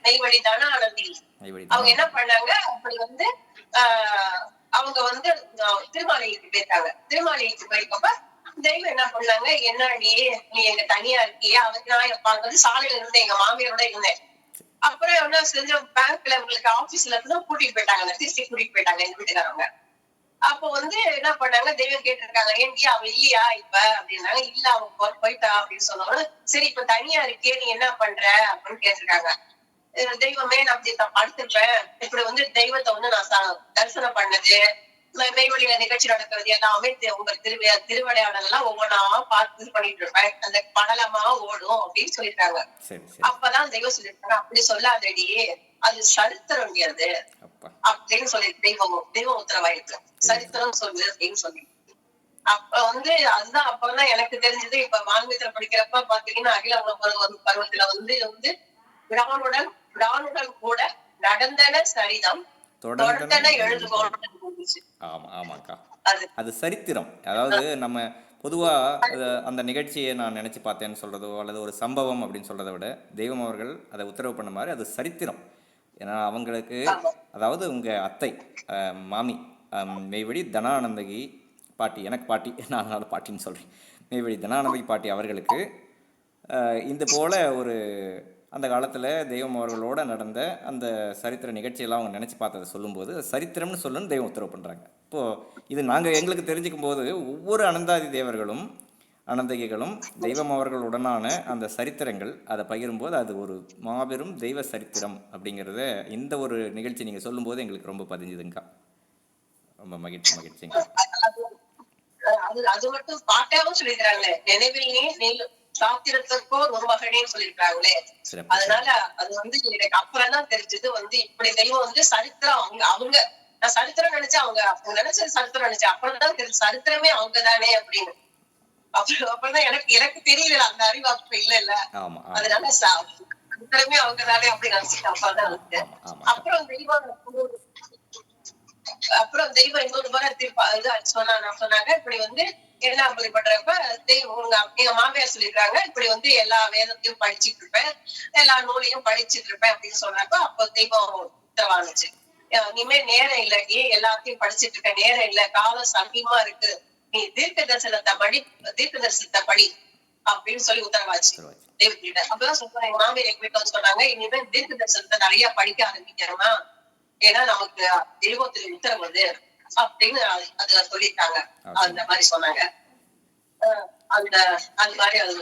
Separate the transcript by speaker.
Speaker 1: நெய்வழி தானா ஆனந்தி. அவங்க என்ன பண்ணாங்க, அப்படி ஆஹ் அவங்க திருமாலைக்கு போயிருக்காங்க. திருமாலைக்கு போயிருக்கப்ப தெய்வம் என்ன பண்ணாங்க, என்ன நீ எங்க தனியா இருக்கியே, நான் சாலையில இருந்தேன், எங்க மாமியாரோட இருந்தேன். அப்புறம் என்ன செஞ்ச, பேங்க்ல உங்களுக்கு ஆபீஸ்ல இருந்து கூட்டிட்டு போயிட்டாங்க, திருச்சி கூட்டிட்டு போயிட்டாங்க எங்க வீட்டுக்காரவங்க. அப்போ என்ன பண்ணாங்க, தெய்வம் கேட்டிருக்காங்க, ஏன்டி அவ இல்லையா இப்ப அப்படின்னாங்க. இல்ல அவங்க போயிட்டா அப்படின்னு சொன்னாங்க. சரி இப்ப தனியா இருக்கே, நீ என்ன பண்ற அப்படின்னு கேட்டிருக்காங்க. தெய்வமே நான் படுத்துப்பேன். இப்படி தெய்வத்தை நான் தரிசனம் பண்ணது, மெய்வழியில நிகழ்ச்சி நடக்கிறது எல்லாமே உங்க திருவிளையாடல் எல்லாம் ஒவ்வொன்னா பார்த்து பண்ணிட்டு இருப்பேன். அந்த படலமா ஓடும் அப்படின்னு சொல்லிருக்காங்க. அப்பதான் தெய்வம் சொல்லிருக்காங்க, அப்படி சொல்லாதடி, அது சரித்திரம் அது அப்படின்னு சொல்லி தெய்வம் உத்தரவாயிருக்கு. சரித்திரம் சொல்லு அப்படின்னு சொல்லி. அப்ப அதுதான் அப்பதான் எனக்கு தெரிஞ்சது. இப்ப வான்மீகத்துல படிக்கிறப்ப பாத்தீங்கன்னா, அகில உலக பருவத்துல விடானுடன் கூட நடந்தன சரிதம் தொடர்ந்தன எழுதுகோள்.
Speaker 2: அது சரித்திரம். அதாவது நம்ம பொதுவா அந்த நிகழ்ச்சியை நான் நினைச்சு பார்த்தேன்னு சொல்றதோ அல்லது ஒரு சம்பவம் அப்படின்னு சொல்றதை விட தெய்வம் அவர்கள் அதை உத்தரவு பண்ண மாதிரி அது சரித்திரம். ஏன்னா அவங்களுக்கு, அதாவது உங்க அத்தை மாமி மெய்வழி தனானந்தகி பாட்டி, எனக்கு பாட்டி, நான் அதனால் பாட்டின்னு சொல்கிறேன், மெய்வழி தனானந்தகி பாட்டி அவர்களுக்கு இந்த போல் ஒரு அந்த காலத்தில் தெய்வம் அவர்களோடு நடந்த அந்த சரித்திர நிகழ்ச்சியெல்லாம் அவங்க நினச்சி பார்த்ததை சொல்லும்போது சரித்திரம்னு சொல்லணும்னு தெய்வம் உத்தரவு பண்ணுறாங்க. இப்போது இது நாங்கள் எங்களுக்கு தெரிஞ்சுக்கும் போது ஒவ்வொரு அனந்தாதி தேவர்களும் அனந்தகிகளும் தெய்வம் அவர்களுடனான அந்த சரித்திரங்கள் அதை பகிரும்போது அது ஒரு மாபெரும் தெய்வ சரித்திரம் அப்படிங்கிறத இந்த ஒரு நிகழ்ச்சி நீங்கள் சொல்லும்போது எங்களுக்கு ரொம்ப பதிஞ்சுதுங்கக்கா. ரொம்ப மகிழ்ச்சிங்க.
Speaker 1: அது மட்டும் பாட்டாவும் சொல்லிக்கிறாங்களே, நினைவில் சாத்திரத்திற்கோ ஒரு மகனேன்னு சொல்லிருக்காங்களே. அதனால அது எனக்கு அப்புறம் தான் தெரிஞ்சது இப்படி தெய்வம் சரித்திரம் அவங்க நான் சரித்திரம் நினைச்சேன், அவங்க நினைச்சது சரித்திரம் நினைச்சேன். அப்புறம் தான் தெரிஞ்சு சரித்திரமே அவங்கதானே அப்படின்னு. அப்புறம் எனக்கு தெரியல, அந்த அறிவு அப்ப இல்ல. அதனால சரித்திரமே அவங்கதானே அப்படின்னு நினைச்சிட்டு அப்பதான் இருக்கு. அப்புறம் தெய்வம் இன்னொரு முறை சொன்னாங்க, இப்படி என்ன அப்படி பண்றப்ப எங்க மாமியார் சொல்லிருக்காங்க, இப்படி எல்லா வேதத்தையும் படிச்சுட்டு இருப்பேன், எல்லா நூலையும் படிச்சுட்டு இருப்பேன் அப்படின்னு சொல்றப்ப அப்ப தெய்வம் உத்தரவானுச்சு, இனிமே நேரம் இல்லடி, எல்லாத்தையும் படிச்சுட்டு இருக்க நேரம் இல்ல, காலம் சமீபமா இருக்கு, நீ தீர்க்க தரிசனத்தை படி அப்படின்னு சொல்லி உத்தரவாச்சு தெய்வத்திட்ட. அப்பதான் சொல்றாங்க, எங்க மாமியார் எங்க வீட்டுல சொன்னாங்க, இனிமே தீர்க்க தரிசனத்தை நிறைய படிக்க ஆரம்பிக்கிறோமா, ஏன்னா நமக்கு தெய்வத்தில் உத்தரவு அப்படின்னு அதுல சொல்லிட்டாங்க. அந்த மாதிரி சொன்னாங்க. அந்த மாதிரி அது